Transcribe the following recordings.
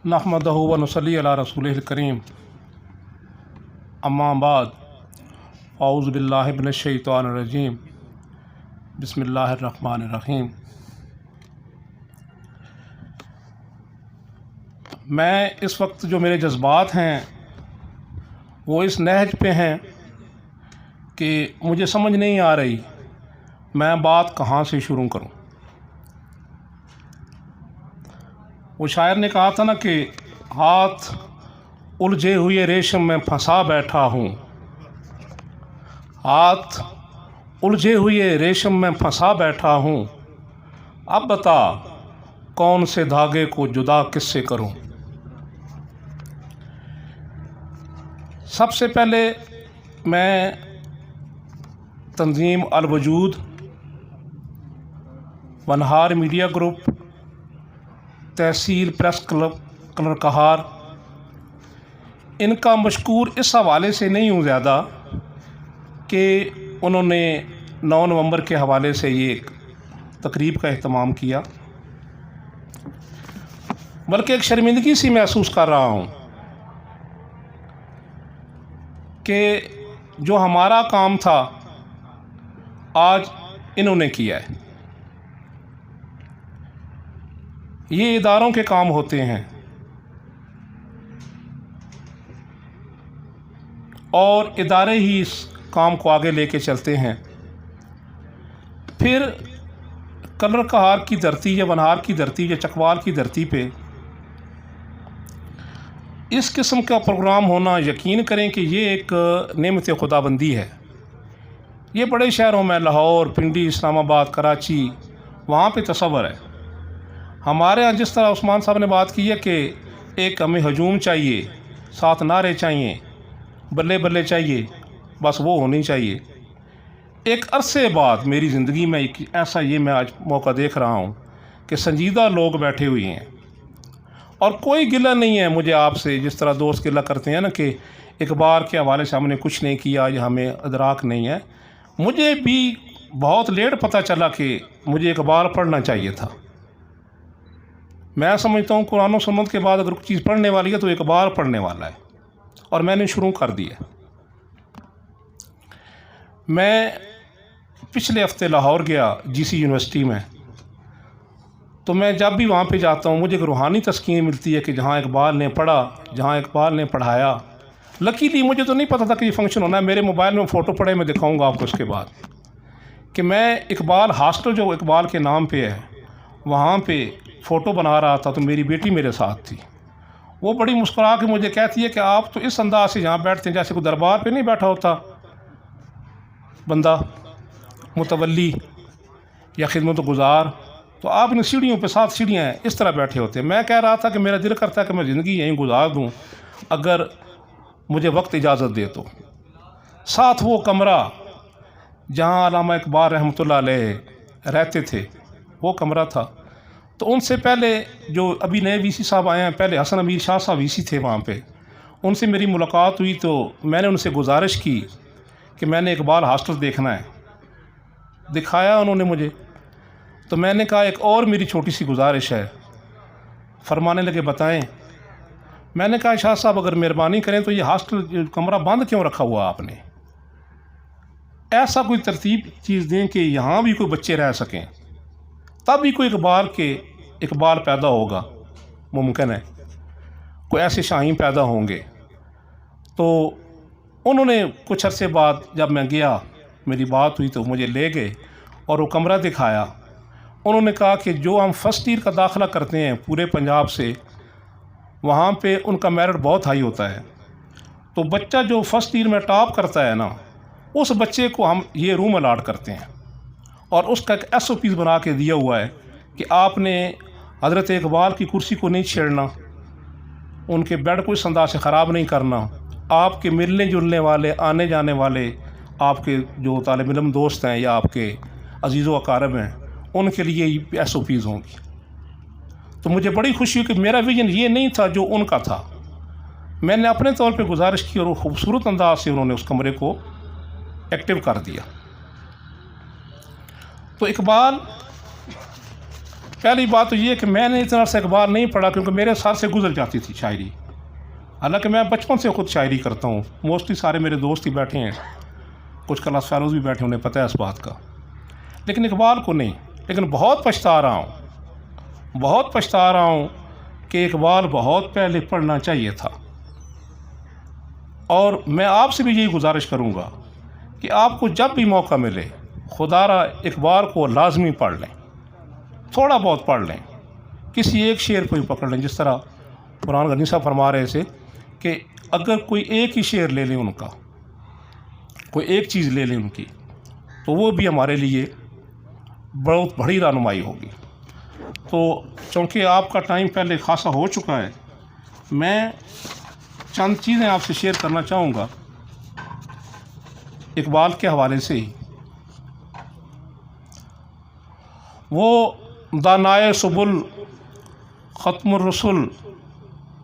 नहमदहु व नसल्ली अला रसूलिल करीम। अम्मा बाद, औज़ु बिल्लाहि मिनश शैतानिर रजीम, बिस्मिल्लाहिर रहमानिर रहीम। मैं इस वक्त जो मेरे जज्बात हैं वो इस नहज पे हैं कि मुझे समझ नहीं आ रही मैं बात कहाँ से शुरू करूँ। वो शायर ने कहा था ना कि हाथ उलझे हुए रेशम में फंसा बैठा हूँ, हाथ उलझे हुए रेशम में फंसा बैठा हूँ, अब बता कौन से धागे को जुदा किससे करूँ। सबसे पहले मैं तंजीम अल वजूद, वनहार मीडिया ग्रुप, तहसील प्रेस क्लब कलरकहार, इनका मशकूर इस हवाले से नहीं हूँ ज़्यादा कि उन्होंने 9 नवंबर के हवाले से ये एक तकरीब का अहतमाम किया, बल्कि एक शर्मिंदगी सी महसूस कर रहा हूँ कि जो हमारा काम था आज इन्होंने किया है। ये इदारों के काम होते हैं और इदारे ही इस काम को आगे लेके चलते हैं। फिर कलरकहार की धरती या वनहार की धरती या चकवाल की धरती पे इस किस्म का प्रोग्राम होना, यकीन करें कि ये एक नेमत खुदाबंदी है। ये बड़े शहरों में लाहौर, पिंडी, इस्लामाबाद, कराची, वहाँ पे तस्वर है। हमारे यहाँ जिस तरह उस्मान साहब ने बात की है कि एक हमें हजूम चाहिए, 7 नारे चाहिए, बल्ले बल्ले चाहिए, बस वो होनी चाहिए। एक अरसे बाद मेरी ज़िंदगी में एक ऐसा ये मैं आज मौका देख रहा हूँ कि संजीदा लोग बैठे हुए हैं और कोई गिला नहीं है मुझे आपसे, जिस तरह दोस्त गिला करते हैं ना कि इकबाल के हवाले से हमने कुछ नहीं किया या हमें अदराक नहीं है। मुझे भी बहुत लेट पता चला कि मुझे इकबाल पढ़ना चाहिए था। मैं समझता हूँ कुरान और सुन्नत के बाद अगर कोई चीज़ पढ़ने वाली है तो इकबाल पढ़ने वाला है, और मैंने शुरू कर दिया। मैं पिछले हफ्ते लाहौर गया जीसी यूनिवर्सिटी में, तो मैं जब भी वहाँ पे जाता हूँ मुझे एक रूहानी तस्कीन मिलती है कि जहाँ इकबाल ने पढ़ा, जहाँ इकबाल ने पढ़ाया। लकीली मुझे तो नहीं पता था कि ये फंक्शन होना है। मेरे मोबाइल में फ़ोटो पड़े, मैं दिखाऊंगा आपको उसके बाद, कि मैं इकबाल हॉस्टल जो इकबाल के नाम पे है वहाँ पे फ़ोटो बना रहा था, तो मेरी बेटी मेरे साथ थी। वो बड़ी मुस्कुरा के मुझे कहती है कि आप तो इस अंदाज से यहाँ बैठते हैं जैसे कोई दरबार पे नहीं बैठा होता बंदा मुतवल्ली या खिदमत गुजार, तो आप इन सीढ़ियों पे 7 सीढ़ियाँ हैं, इस तरह बैठे होते हैं। मैं कह रहा था कि मेरा दिल करता है कि मैं ज़िंदगी यहीं गुजार दूँ अगर मुझे वक्त इजाज़त दे तो। साथ वो कमरा जहाँ अल्लामा इकबाल रहमतुल्लाह अलैह रहते थे, वो कमरा था। तो उनसे पहले जो अभी नए वीसी साहब आए हैं, पहले हसन अमीर शाह साहब वीसी थे वहाँ पे, उनसे मेरी मुलाकात हुई तो मैंने उनसे गुजारिश की कि मैंने इकबाल हॉस्टल देखना है। दिखाया उन्होंने मुझे, तो मैंने कहा एक और मेरी छोटी सी गुजारिश है। फरमाने लगे बताएं। मैंने कहा शाह साहब अगर मेहरबानी करें तो ये हॉस्टल कमरा बंद क्यों रखा हुआ आपने, ऐसा कोई तरतीब चीज़ दें कि यहाँ भी कोई बच्चे रह सकें, तब भी कोई इकबाल पैदा होगा, मुमकिन है कोई ऐसे शाहीन पैदा होंगे। तो उन्होंने कुछ अरसे बाद जब मैं गया, मेरी बात हुई तो मुझे ले गए और वो कमरा दिखाया। उन्होंने कहा कि जो हम फर्स्ट ईयर का दाखिला करते हैं पूरे पंजाब से, वहाँ पे उनका मेरिट बहुत हाई होता है। तो बच्चा जो फर्स्ट ईयर में टॉप करता है ना, उस बच्चे को हम ये रूम अलाट करते हैं और उसका एक SOP बना के दिया हुआ है कि आपने हज़रत इकबाल की कुर्सी को नहीं छेड़ना, उनके बेड को इस अंदाज से ख़राब नहीं करना। आपके मिलने जुलने वाले, आने जाने वाले, आपके जो तालिब इल्म दोस्त हैं या आपके अजीज़ व अकारब हैं, उनके लिए SOPs होंगी। तो मुझे बड़ी खुशी हुई कि मेरा विजन ये नहीं था जो उनका था। मैंने अपने तौर पे गुजारिश की और खूबसूरत अंदाज से उन्होंने उस कमरे को एक्टिव कर दिया। तो इकबाल पहली बात तो ये कि मैंने इतना अर्सा इकबाल नहीं पढ़ा क्योंकि मेरे सर से गुजर जाती थी शायरी। हालांकि मैं बचपन से खुद शायरी करता हूँ, मोस्टली सारे मेरे दोस्त ही बैठे हैं, कुछ क्लास फेलोज़ भी बैठे हैं, उन्हें पता है इस बात का, लेकिन इकबाल को नहीं। लेकिन बहुत पछता रहा हूँ कि इकबाल बहुत पहले पढ़ना चाहिए था। और मैं आपसे भी यही गुजारिश करूँगा कि आपको जब भी मौका मिले खुदारा इकबाल को लाजमी पढ़ लें, थोड़ा बहुत पढ़ लें, किसी एक शेर को ही पकड़ लें। जिस तरह कुरान गनी साहब फरमा रहे थे कि अगर कोई एक ही शेर ले लें उनका, कोई एक चीज़ ले लें उनकी, तो वो भी हमारे लिए बहुत बड़ी रहनुमाई होगी। तो चूँकि आपका टाइम पहले खासा हो चुका है, मैं चंद चीज़ें आपसे शेयर करना चाहूँगा इकबाल के हवाले से ही। वो दानाए सुबुल ख़त्मुर रसूल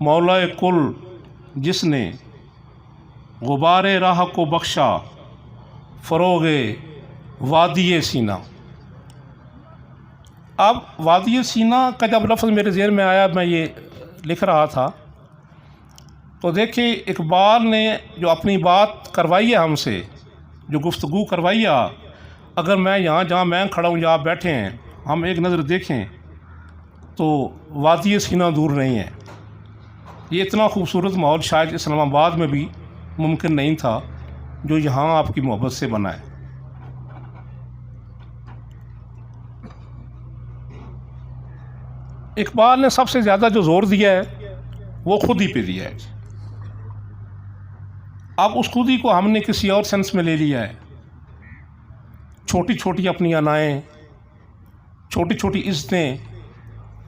मौलाए कुल, जिसने गुबारे राह को बख्शा फ़रोगे वादिये सीना। अब वादिये सीना का जब लफ्ज़ मेरे ज़हन में आया, मैं ये लिख रहा था, तो देखिए इकबाल ने जो अपनी बात करवाई है हमसे, जो गुफ्तगू करवाई है, अगर मैं यहाँ जहाँ मैं खड़ा हूँ, जहाँ बैठे हैं, हम एक नज़र देखें तो वादिये सीना दूर नहीं है। ये इतना खूबसूरत माहौल शायद इस्लामाबाद में भी मुमकिन नहीं था जो यहाँ आपकी मोहब्बत से बना है। इकबाल ने सबसे ज़्यादा जो ज़ोर दिया है वो खुदी पे दिया है। अब उस खुदी को हमने किसी और सेंस में ले लिया है। छोटी छोटी अपनी अनाएँ, छोटी छोटी इज़्ज़तें,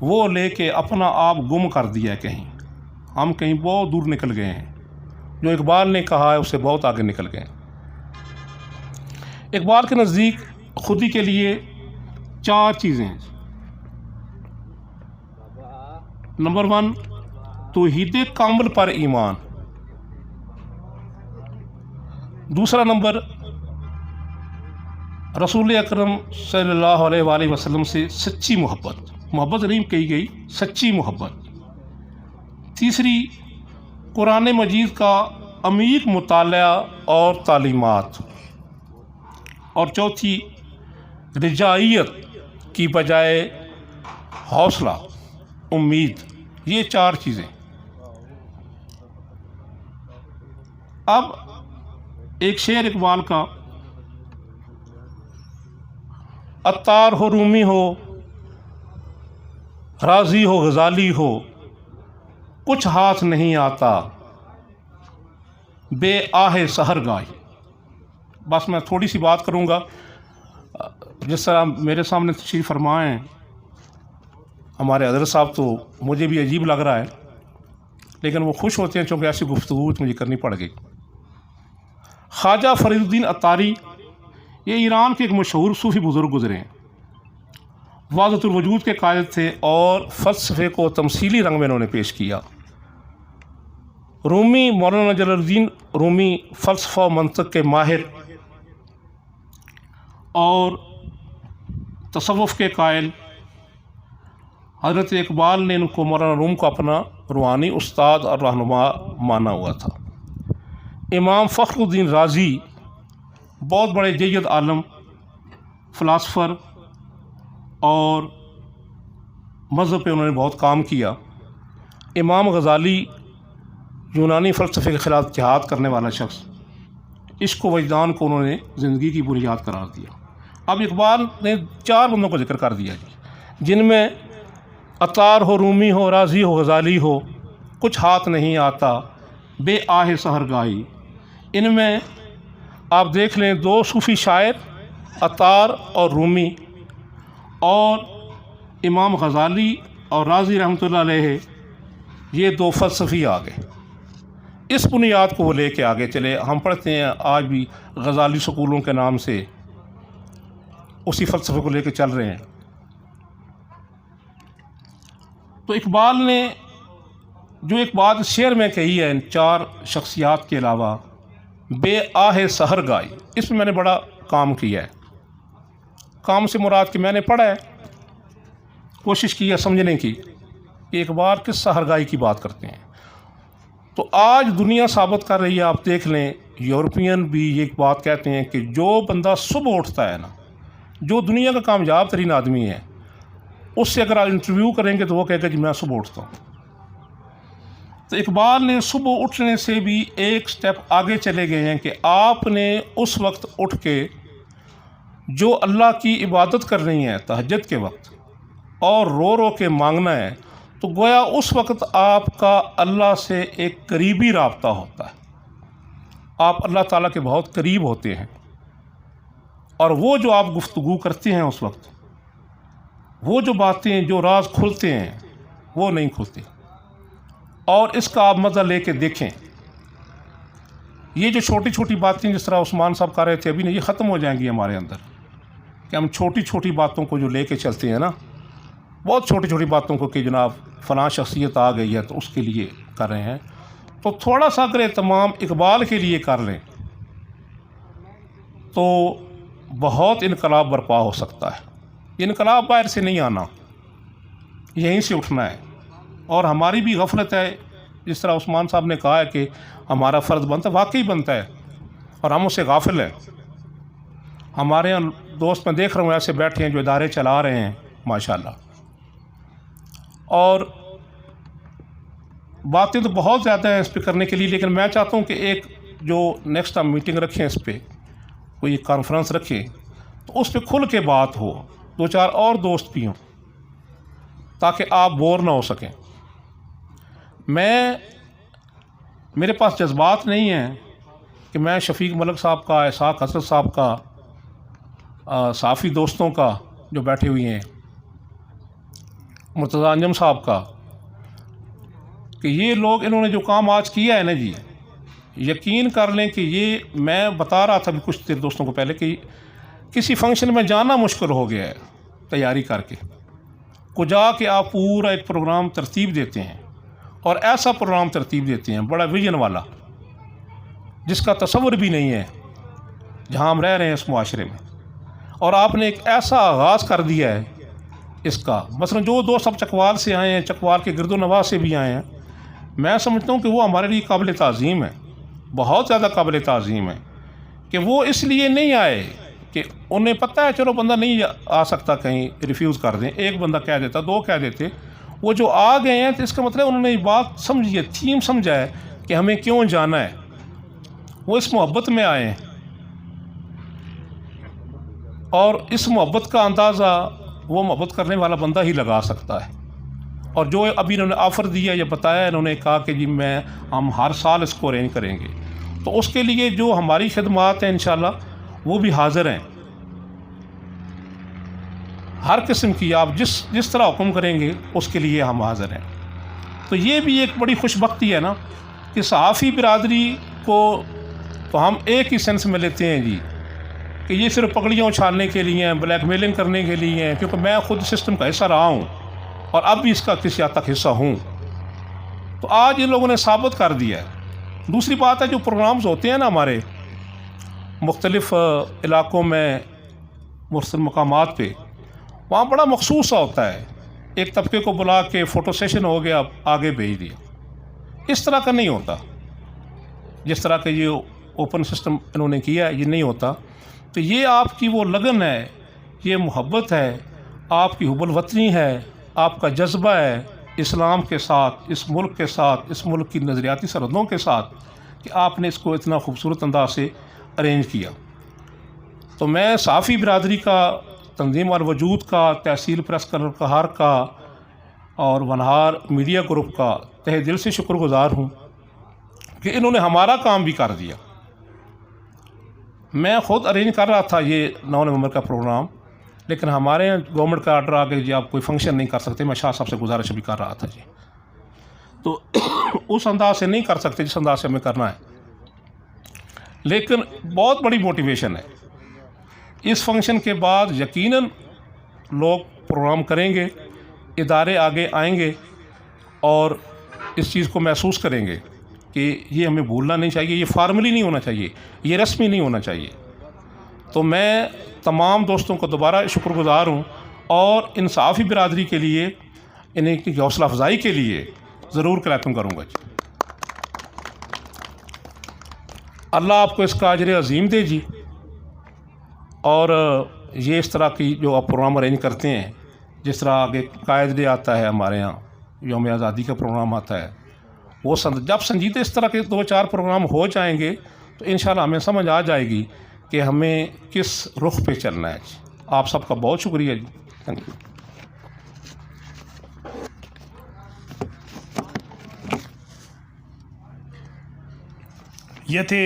वो लेके अपना आप गुम कर दिया है कहीं। हम कहीं बहुत दूर निकल गए हैं, जो इकबाल ने कहा है उससे बहुत आगे निकल गए। इकबाल के नज़दीक खुदी के लिए 4 चीज़ें हैं। नंबर 1, तौहीद कामिल पर ईमान। दूसरा नंबर, रसूल अकरम सल्लल्लाहु अलैहि वसल्लम से सच्ची मोहब्बत नहीं कही गई, सच्ची मोहब्बत। तीसरी, कुरान मजीद का अमीक मुताला और तालीमात। और चौथी, रिजाइयत की बजाय हौसला, उम्मीद। ये 4 चीज़ें। अब एक शेर इकबाल का, अत्तार हो रूमी हो, राज़ी हो गज़ाली हो, कुछ हाथ नहीं आता बे आहे सहर गाय। बस मैं थोड़ी सी बात करूँगा। जिस तरह मेरे सामने तशरीफ़ फरमा हैं हमारे हज़रत साहब, तो मुझे भी अजीब लग रहा है, लेकिन वो खुश होते हैं क्योंकि ऐसी गुफ्तगू मुझे करनी पड़ गई। ख्वाजा फरीदुद्दीन अत्तारी, ये ईरान के एक मशहूर सूफ़ी बुज़ुर्ग गुज़रे हैं। वाज़तुल वजूद के कायल थे और फ़लसफ़े को तमसीली रंग में इन्होंने पेश किया। रूमी, मौलाना जलालुद्दीन रूमी फ़लसफ़ा मंतक़ के माहिर और तसव्वुफ़ के कायल। हज़रत इकबाल ने इनको, मौलाना रूम को, अपना रूहानी उस्ताद और रहनुमा माना हुआ था। इमाम फ़खरुद्दीन राज़ी, बहुत बड़े जय्यद आलम, फ़िलासफ़र और मज़हब पे उन्होंने बहुत काम किया। इमाम गज़ाली, यूनानी फ़लसफ़े के ख़िलाफ़ जिहाद करने वाला शख्स, इश्क़ व वजदान को उन्होंने ज़िंदगी की बुनियाद करार दिया। अब इकबाल ने 4 बंदों को जिक्र कर दिया जी, जिनमें अतार हो रूमी हो, राज़ी हो गज़ाली हो, कुछ हाथ नहीं आता बे आहे सहर गाई। इनमें आप देख लें 2 सूफ़ी शायर, अतार और रूमी, और इमाम गज़ाली और राज़ी रहमतुल्लाह अलैह, ये 2 फ़लसफ़ी आ गए। इस बुनियाद को वो लेके आगे चले। हम पढ़ते हैं आज भी गज़ाली स्कूलों के नाम से उसी फ़लसफ़े को लेके चल रहे हैं। तो इकबाल ने जो एक बात शेर में कही है इन 4 शख्सियात के अलावा, बे आहे सहर गाई, इसमें मैंने बड़ा काम किया है। काम से मुराद कि मैंने पढ़ा है कोशिश की है समझने की कि एक बार किस हरगाई की बात करते हैं। तो आज दुनिया साबित कर रही है, आप देख लें, यूरोपियन भी ये बात कहते हैं कि जो बंदा सुबह उठता है ना, जो दुनिया का कामयाब तरीन आदमी है, उससे अगर आप इंटरव्यू करेंगे तो वो कहेगा जी मैं सुबह उठता हूँ। तो इकबाल ने सुबह उठने से भी एक स्टेप आगे चले गए हैं कि आपने उस वक्त उठ के जो अल्लाह की इबादत करनी है तहज्जुद के वक्त और रो रो के मांगना है, तो गोया उस वक्त आपका अल्लाह से एक करीबी राब्ता होता है, आप अल्लाह ताला के बहुत करीब होते हैं। और वो जो आप गुफ्तगू करते हैं उस वक्त, वो जो बातें, जो राज खुलते हैं वो नहीं खुलते। और इसका आप मज़ा लेके देखें, ये जो छोटी छोटी बातें जिस तरह उस्मान साहब कर रहे थे अभी, नहीं, ये ख़त्म हो जाएंगी हमारे अंदर कि हम छोटी छोटी बातों को जो लेके चलते हैं ना, बहुत छोटी छोटी बातों को कि जनाब फ़लाँ शख्सियत आ गई है तो उसके लिए कर रहे हैं। तो थोड़ा सा अगर तमाम इकबाल के लिए कर लें तो बहुत इनकलाब बर्पा हो सकता है। इनकलाब बाहर से नहीं आना, यहीं से उठना है। और हमारी भी गफलत है, जिस तरह उस्मान साहब ने कहा है कि हमारा फ़र्ज़ बनता है, वाकई बनता है, और हम उससे गाफिल हैं। हमारे यहाँ दोस्त मैं देख रहा हूँ ऐसे बैठे हैं जो इदारे चला रहे हैं माशाल्लाह, और बातें तो बहुत ज़्यादा हैं इस पर करने के लिए, लेकिन मैं चाहता हूँ कि एक जो नेक्स्ट हम मीटिंग रखें, इस पर कोई कॉन्फ्रेंस रखें तो उस पर खुल के बात हो, दो चार और दोस्त भी हों, ताकि आप बोर ना हो सकें। मेरे पास जज्बात नहीं हैं कि मैं शफीक मलिक साहब का, इसाक हसरत साहब का, साफ़ी दोस्तों का जो बैठे हुए हैं, मुर्तज़ा अंजम साहब का, कि ये लोग, इन्होंने जो काम आज किया है ना जी, यकीन कर लें कि ये, मैं बता रहा था अभी कुछ देर दोस्तों को पहले कि किसी फंक्शन में जाना मुश्किल हो गया है तैयारी करके, को जाके आप पूरा एक प्रोग्राम तरतीब देते हैं, और ऐसा प्रोग्राम तरतीब देते हैं बड़ा विजन वाला, जिसका तसव्वुर भी नहीं है जहाँ हम रह रहे हैं इस मुआशरे में। और आपने एक ऐसा आगाज़ कर दिया है इसका, मसलन जो दोस्त अब चकवाल से आए हैं, चकवाल के गिरदो नवाज से भी आए हैं, मैं समझता हूँ कि वो हमारे लिए काबिल ताज़ीम है, बहुत ज़्यादा काबिल ताज़ीम है। कि वो इसलिए नहीं आए कि उन्हें पता है चलो बंदा नहीं आ सकता, कहीं रिफ्यूज़ कर दें, एक बंदा कह देता, दो कह देते, वो जो आ गए हैं तो इसका मतलब उन्होंने बात समझी है, थीम समझा है कि हमें क्यों जाना है, वो इस मोहब्बत में आए हैं। और इस मोहब्बत का अंदाज़ा वो मोहब्बत करने वाला बंदा ही लगा सकता है। और जो अभी इन्होंने ऑफ़र दिया या बताया, इन्होंने कहा कि जी हम हर साल इसको अरेंज करेंगे, तो उसके लिए जो हमारी खिदमात हैं इंशाल्लाह वो भी हाज़िर हैं, हर किस्म की, आप जिस तरह हुक्म करेंगे उसके लिए हम हाज़िर हैं। तो ये भी एक बड़ी खुशबख्ती है ना कि सहाफ़ी बिरादरी को तो हम एक ही सेंस में लेते हैं जी कि ये सिर्फ पगड़ियाँ उछालने के लिए हैं, ब्लैकमेलिंग करने के लिए हैं, क्योंकि मैं ख़ुद सिस्टम का हिस्सा रहा हूँ और अब भी इसका किसी हद तक हिस्सा हूँ। तो आज इन लोगों ने साबित कर दिया है। दूसरी बात है, जो प्रोग्राम्स होते हैं ना हमारे मुख्तलिफ़ इलाक़ों में, मुख्तलिफ़ मकामात पे, वहाँ बड़ा मखसूस सा होता है, एक तबके को बुला के फ़ोटो सेशन हो गया, आगे भेज दिया। इस तरह का नहीं होता, जिस तरह का ये ओपन सिस्टम इन्होंने किया है, ये नहीं होता। तो ये आपकी वो लगन है, ये मोहब्बत है, आपकी हुब्बुल वतनी है, आपका जज्बा है इस्लाम के साथ, इस मुल्क के साथ, इस मुल्क की नज़रियाती सरहदों के साथ, कि आपने इसको इतना खूबसूरत अंदाज से अरेंज किया। तो मैं साफ़ी बिरादरी का, तंजीम और वजूद का, तहसील प्रेस कहार का और वनहार मीडिया ग्रुप का तहे दिल से शुक्रगुज़ार हूँ कि इन्होंने हमारा काम भी कर दिया। मैं ख़ुद अरेंज कर रहा था ये 9 नवंबर का प्रोग्राम, लेकिन हमारे यहाँ गवर्नमेंट का आर्डर आ गया जी आप कोई फंक्शन नहीं कर सकते। मैं शाह साहब से गुजारिश भी कर रहा था जी, तो उस अंदाज से नहीं कर सकते जिस अंदाज से हमें करना है। लेकिन बहुत बड़ी मोटिवेशन है, इस फंक्शन के बाद यकीनन लोग प्रोग्राम करेंगे, इदारे आगे आएंगे और इस चीज़ को महसूस करेंगे कि ये हमें भूलना नहीं चाहिए, ये फार्मली नहीं होना चाहिए, ये रस्मी नहीं होना चाहिए। तो मैं तमाम दोस्तों को दोबारा शुक्रगुज़ार हूँ और इंसाफ़ी बिरादरी के लिए, इन्हें की हौसला अफजाई के लिए ज़रूर कलेक्म करूँगा जी। अल्लाह आपको इसका अजर अज़ीम दे जी। और ये इस तरह की जो आप प्रोग्राम अरेंज करते हैं, जिस तरह आगे कायद डे आता है, हमारे यहाँ यौम आज़ादी का प्रोग्राम आता है, वो जब संजीदा इस तरह के 2-4 प्रोग्राम हो जाएंगे तो इंशाल्लाह हमें समझ आ जाएगी कि हमें किस रुख पे चलना है जी। आप सबका बहुत शुक्रिया जी। Thank you. ये थे